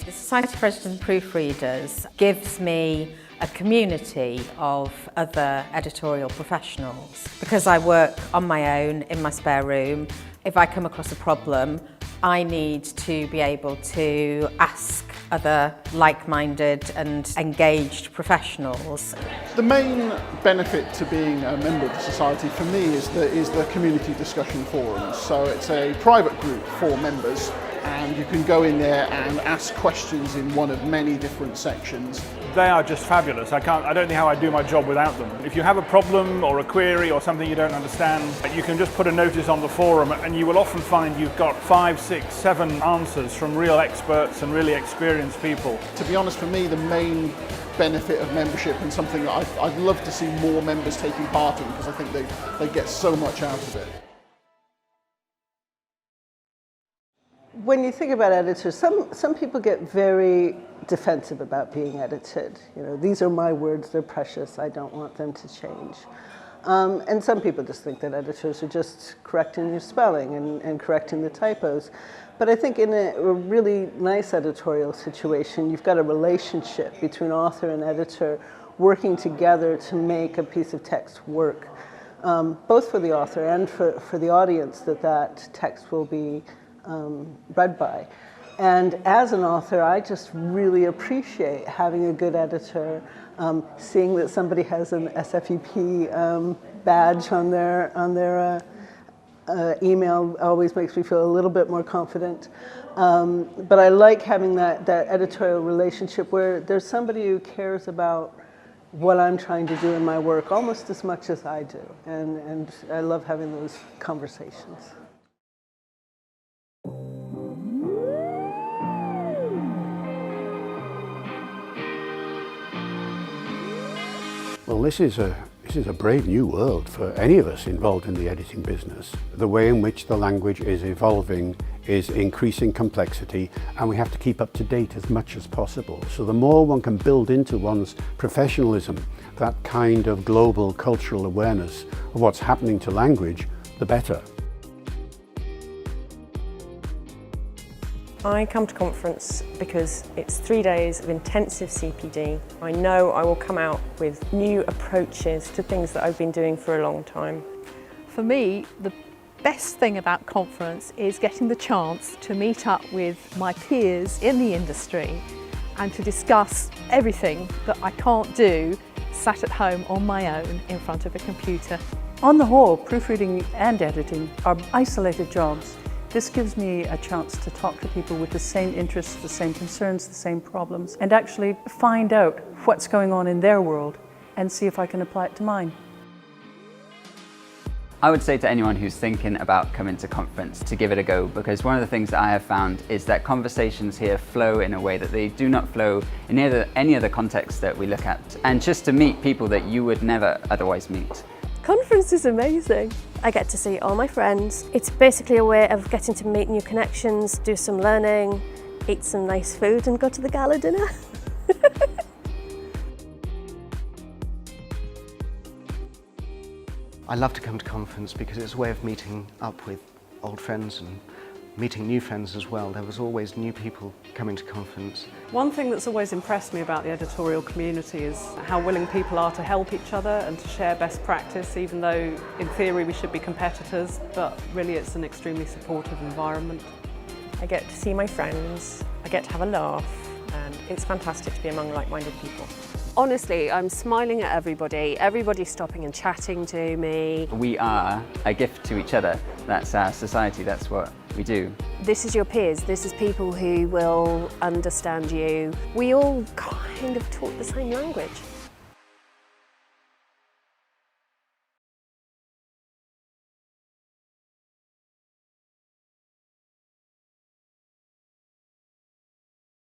The Society of Registered Proofreaders gives me a community of other editorial professionals. Because I work on my own in my spare room, if I come across a problem, I need to be able to ask other like-minded and engaged professionals. The main benefit to being a member of the Society for me is the community discussion forums. So it's a private group for members, and you can go in there and ask questions in one of many different sections. They are just fabulous. I don't think how I do my job without them. If you have a problem or a query or something you don't understand, you can just put a notice on the forum and you will often find you've got 5, 6, 7 answers from real experts and really experienced people. To be honest, for me, the main benefit of membership and something that I'd love to see more members taking part in, because I think they get so much out of it. When you think about editors, some people get very defensive about being edited. You know, these are my words, they're precious, I don't want them to change. And some people just think that editors are just correcting your spelling and correcting the typos. But I think in a really nice editorial situation, you've got a relationship between author and editor working together to make a piece of text work, both for the author and for the audience that text will be read by. And as an author, I just really appreciate having a good editor, seeing that somebody has an SFEP badge on their email always makes me feel a little bit more confident. But I like having that editorial relationship where there's somebody who cares about what I'm trying to do in my work almost as much as I do. And I love having those conversations. Well, this is a brave new world for any of us involved in the editing business. The way in which the language is evolving is increasing complexity, and we have to keep up to date as much as possible. So the more one can build into one's professionalism, that kind of global cultural awareness of what's happening to language, the better. I come to conference because it's 3 days of intensive CPD. I know I will come out with new approaches to things that I've been doing for a long time. For me, the best thing about conference is getting the chance to meet up with my peers in the industry and to discuss everything that I can't do sat at home on my own in front of a computer. On the whole, proofreading and editing are isolated jobs. This gives me a chance to talk to people with the same interests, the same concerns, the same problems, and actually find out what's going on in their world and see if I can apply it to mine. I would say to anyone who's thinking about coming to conference to give it a go, because one of the things that I have found is that conversations here flow in a way that they do not flow in any other context that we look at, and just to meet people that you would never otherwise meet. Conference is amazing. I get to see all my friends. It's basically a way of getting to meet new connections, do some learning, eat some nice food and go to the gala dinner. I love to come to conference because it's a way of meeting up with old friends and meeting new friends as well. There was always new people coming to conference. One thing that's always impressed me about the editorial community is how willing people are to help each other and to share best practice, even though in theory we should be competitors, but really it's an extremely supportive environment. I get to see my friends, I get to have a laugh, and it's fantastic to be among like-minded people. Honestly, I'm smiling at everybody. Everybody's stopping and chatting to me. We are a gift to each other. That's our society, that's what we do. This is your peers, this is people who will understand you. We all kind of talk the same language.